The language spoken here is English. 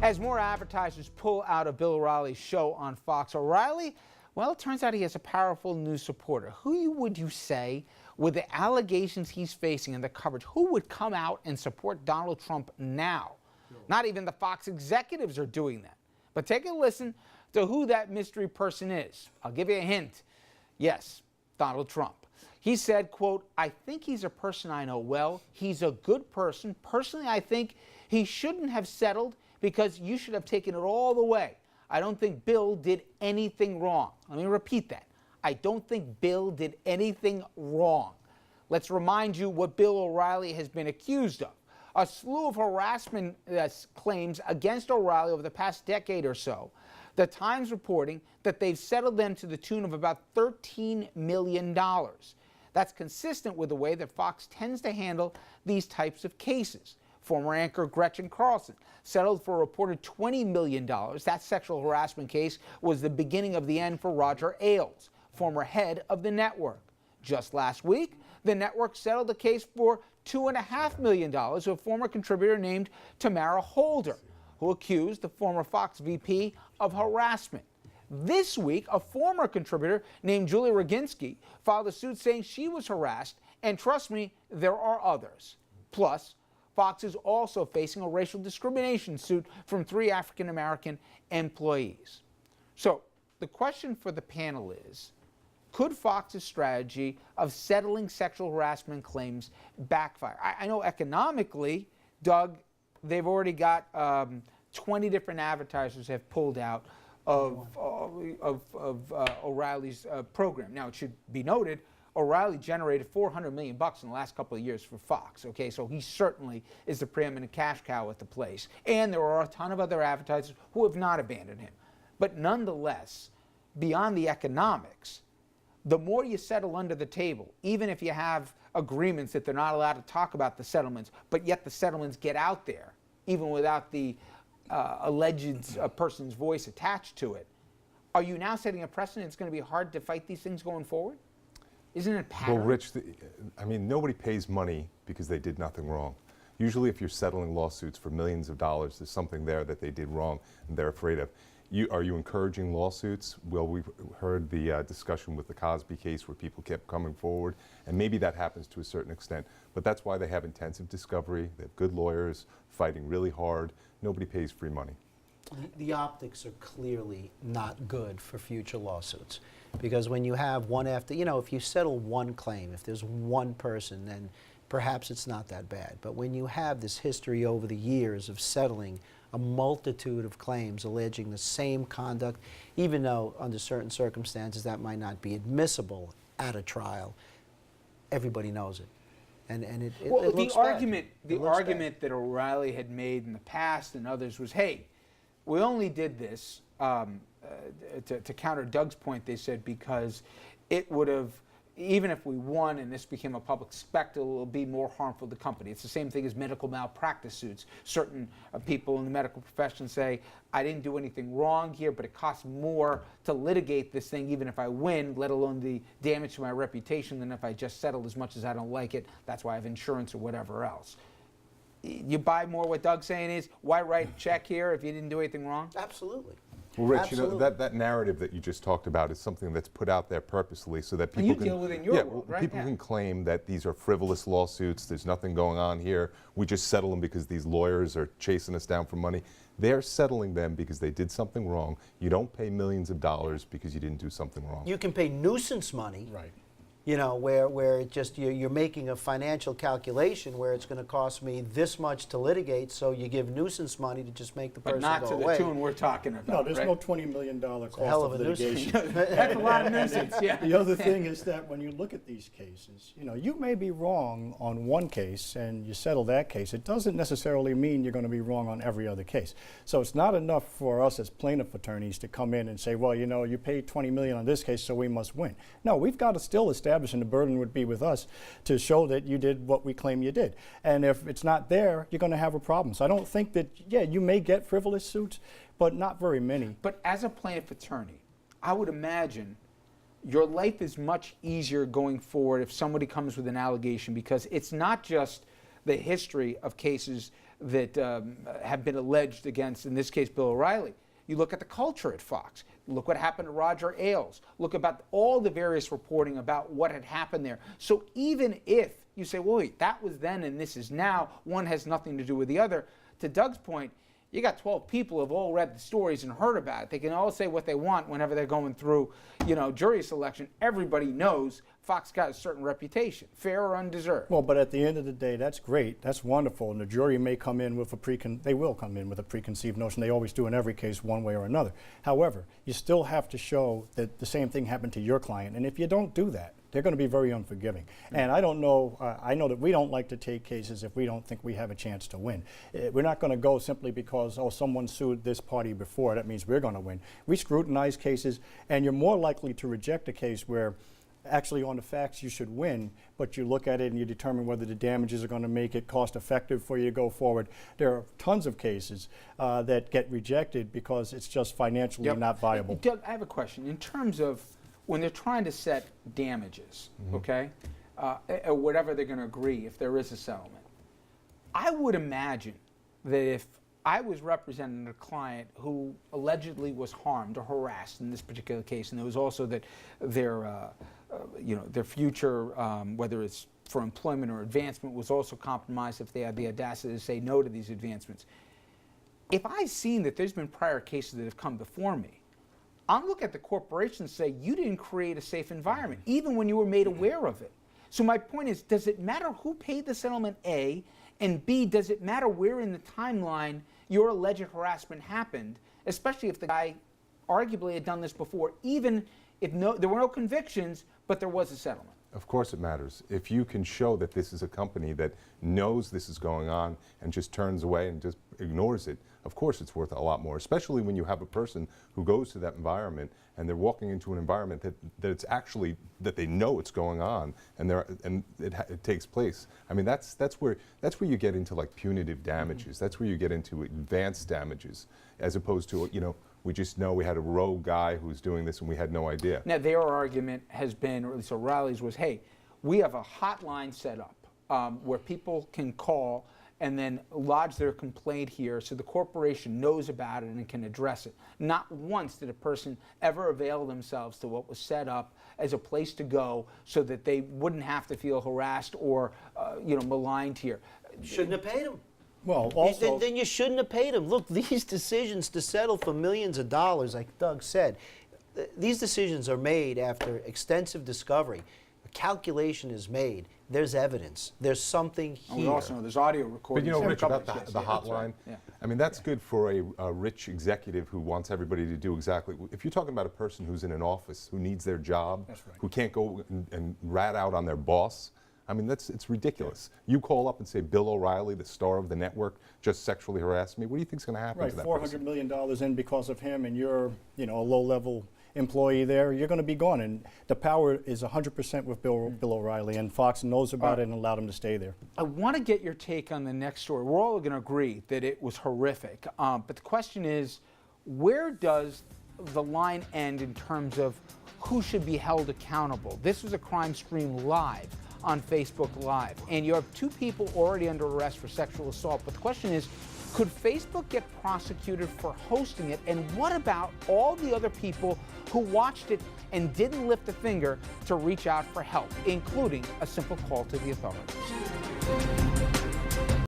As more advertisers pull out of Bill O'Reilly's show on Fox, O'Reilly, well, it turns out he has a powerful new supporter. Would you say, with the allegations he's facing and the coverage, who would come out and support Donald Trump now? Not even the Fox executives are doing that. But take a listen to who that mystery person is. I'll give you a hint. Yes, Donald Trump. He said, quote, "I think he's a person I know well. He's a good person. Personally, I think he shouldn't have settled because you should have taken it all the way. I don't think Bill did anything wrong." Let me repeat that. I don't think Bill did anything wrong. Let's remind you what Bill O'Reilly has been accused of. A slew of harassment claims against O'Reilly over the past decade or so. The Times reporting that they've settled them to the tune of about $13 million. That's consistent with the way that Fox tends to handle these types of cases. Former anchor Gretchen Carlson settled for a reported $20 million. That sexual harassment case was the beginning of the end for Roger Ailes, former head of the network. Just last week, the network settled the case for $2.5 million with a former contributor named Tamara Holder, who accused the former Fox VP of harassment. This week, a former contributor named Julie Roginski filed a suit saying she was harassed, and trust me, there are others. Plus, Fox is also facing a racial discrimination suit from 3 African-American employees. So, the question for the panel is, could Fox's strategy of settling sexual harassment claims backfire? I know economically, Doug, they've already got 20 different advertisers have pulled out of O'Reilly's program. Now, it should be noted, O'Reilly generated $400 million in the last couple of years for Fox, okay? So he certainly is the preeminent cash cow at the place. And there are a ton of other advertisers who have not abandoned him. But nonetheless, beyond the economics, the more you settle under the table, even if you have agreements that they're not allowed to talk about the settlements, but yet the settlements get out there, even without the alleged person's voice attached to it, are you now setting a precedent it's going to be hard to fight these things going forward? Isn't it a pattern? Well, Rich, I mean, nobody pays money because they did nothing wrong. Usually if you're settling lawsuits for millions of dollars, there's something there that they did wrong and they're afraid of. Are you encouraging lawsuits? Well, we've heard the discussion with the Cosby case where people kept coming forward, and maybe that happens to a certain extent, but that's why they have intensive discovery. They have good lawyers fighting really hard. Nobody pays free money. The optics are clearly not good for future lawsuits, because when you have one after, if you settle one claim, if there's one person, then perhaps it's not that bad. But when you have this history over the years of settling a multitude of claims alleging the same conduct, even though under certain circumstances that might not be admissible at a trial, everybody knows it. And it looks bad. The argument that O'Reilly had made in the past and others was, hey, we only did this to counter Doug's point, they said, because it would have, even if we won and this became a public spectacle, it will be more harmful to the company. It's the same thing as medical malpractice suits. Certain people in the medical profession say, I didn't do anything wrong here, but it costs more to litigate this thing even if I win, let alone the damage to my reputation, than if I just settled as much as I don't like it. That's why I have insurance or whatever else. You buy more what Doug's saying is, why write a check here if you didn't do anything wrong? Absolutely. Well, Rich, Absolutely. that narrative that you just talked about is something that's put out there purposely so that people deal with it in your world, right? People can claim that these are frivolous lawsuits, there's nothing going on here, we just settle them because these lawyers are chasing us down for money. They're settling them because they did something wrong. You don't pay millions of dollars because you didn't do something wrong. You can pay nuisance money. Right. Where it just you're making a financial calculation where it's going to cost me this much to litigate, so you give nuisance money to just make the person go away. But not to the tune we're talking about. No, there's right? no $20 million cost hell of of a litigation. That's a lot of nuisance, yeah. The other thing is that when you look at these cases, you may be wrong on one case and you settle that case. It doesn't necessarily mean you're going to be wrong on every other case. So it's not enough for us as plaintiff attorneys to come in and say, well, you paid $20 million on this case, so we must win. No, we've got to still establish, and the burden would be with us to show that you did what we claim you did. And if it's not there, you're going to have a problem. So I don't think that, you may get frivolous suits, but not very many. But as a plaintiff attorney, I would imagine your life is much easier going forward if somebody comes with an allegation, because it's not just the history of cases that have been alleged against, in this case, Bill O'Reilly. You look at the culture at Fox. Look what happened to Roger Ailes. Look about all the various reporting about what had happened there. So even if you say, well, wait, that was then and this is now, one has nothing to do with the other, to Doug's point, you got 12 people who have all read the stories and heard about it. They can all say what they want whenever they're going through, jury selection. Everybody knows Fox got a certain reputation, fair or undeserved. Well, but at the end of the day, that's great. That's wonderful. And the jury may come in with they will come in with a preconceived notion. They always do in every case, one way or another. However, you still have to show that the same thing happened to your client. And if you don't do that, they're going to be very unforgiving. And I don't know, I know that we don't like to take cases if we don't think we have a chance to win. We're not going to go simply because, someone sued this party before, that means we're going to win. We scrutinize cases, and you're more likely to reject a case where actually on the facts you should win, but you look at it and you determine whether the damages are going to make it cost effective for you to go forward. There are tons of cases that get rejected because it's just financially not viable. Doug, I have a question. In terms of when they're trying to set damages, okay, or whatever they're going to agree if there is a settlement, I would imagine that if I was representing a client who allegedly was harmed or harassed in this particular case, and there was also that their future, whether it's for employment or advancement, was also compromised if they had the audacity to say no to these advancements. If I've seen that there's been prior cases that have come before me, I'm looking at the corporation and say, you didn't create a safe environment, even when you were made aware of it. So my point is, does it matter who paid the settlement, A, and B, does it matter where in the timeline your alleged harassment happened, especially if the guy arguably had done this before, even if there were no convictions, but there was a settlement? Of course it matters. If you can show that this is a company that knows this is going on and just turns away and just ignores it, of course it's worth a lot more, especially when you have a person who goes to that environment and they're walking into an environment that it's actually, that they know it's going on and it takes place. I mean, that's where you get into like punitive damages. That's where you get into advanced damages, as opposed to, we just know we had a rogue guy who's doing this and we had no idea. Now, their argument has been, or at least O'Reilly's was, hey, we have a hotline set up where people can call and then lodge their complaint here so the corporation knows about it and can address it. Not once did a person ever avail themselves to what was set up as a place to go so that they wouldn't have to feel harassed or maligned here. Shouldn't have paid them. Well, also, then you shouldn't have paid them. Look, these decisions to settle for millions of dollars, like Doug said, these decisions are made after extensive discovery. A calculation is made. There's evidence. There's something here. And we also know there's audio recordings. But Rich, about the Yeah, hotline, yeah. I mean, that's good for a rich executive who wants everybody to do exactly. If you're talking about a person who's in an office, who needs their job, That's right. who can't go and rat out on their boss, I mean, it's ridiculous. You call up and say, Bill O'Reilly, the star of the network, just sexually harassed me. What do you think's going to happen right, to that $400 person? million in because of him, and you're, a low-level employee there, you're going to be gone. And the power is 100% with Bill O'Reilly, and Fox knows about it and allowed him to stay there. I want to get your take on the next story. We're all going to agree that it was horrific. But the question is, where does the line end in terms of who should be held accountable? This was a crime stream live on Facebook Live, and you have 2 people already under arrest for sexual assault. But the question is, could Facebook get prosecuted for hosting it? And what about all the other people who watched it and didn't lift a finger to reach out for help, including a simple call to the authorities?